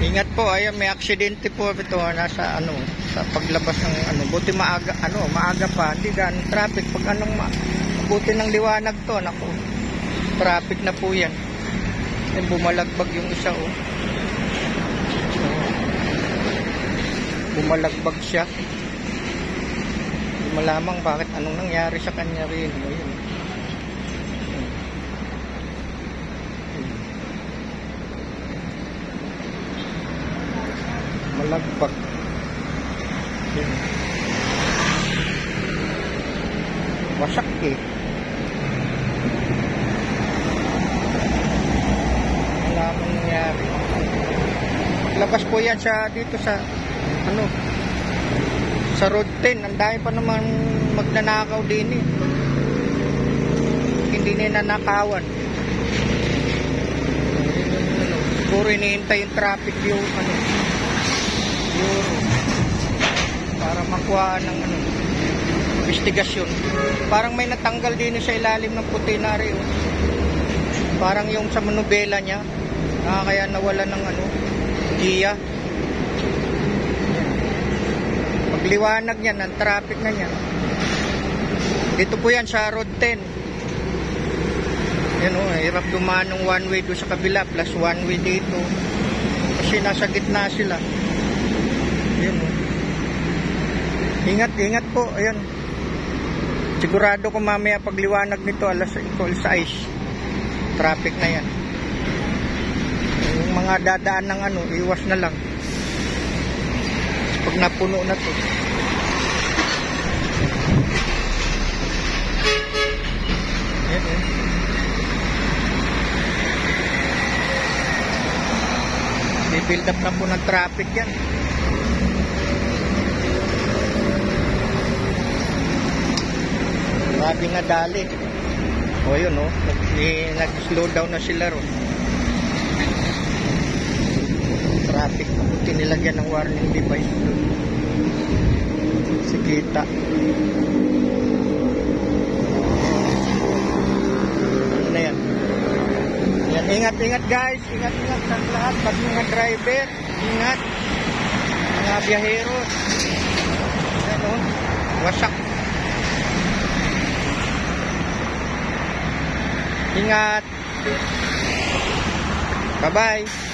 Ingat po, ayun, may aksidente po ito nasa sa paglabas ng buti maaga pa, hindi ganun traffic pag buti ng liwanag to, naku. Traffic na po 'yan. Ay bumalagbag yung isa Bumalagbag siya. Hindi malamang bakit anong nangyari sa kanya rin. Ayun. Malagbag. Wasak wala man nangyari. Labas po yan dito sa sa road 10. Ang dami pa naman magnanakaw din hindi ninanakawan. Siguro hinihintay yung traffic yung para makuha ng investigasyon. Parang may natanggal din sa ilalim ng puti na rin. Parang yung sa manubela niya kaya nawala ng giya. Pagliwanag niyan ng traffic na niyan. Dito po yan sa road 10. Yan hirap dumaan ng one way doon sa kabila plus one way dito kasi nasa gitna sila. Yan ingat po. Ayan, sigurado ko mamaya pagliwanag nito alas 6 traffic na yan. Yung mga dadaan ng iwas na lang pag napuno na to. Ayan build up na po ng traffic yan. Grabe nga dali. Yun nag-slow down na sila traffic. Tinilagyan ng warning device doon. Sikita. Ano na yan? Ingat guys. Ingat sa lahat. Pag mga driver, ingat. Mga biyahero. Wasak. Ingat. Bye-bye.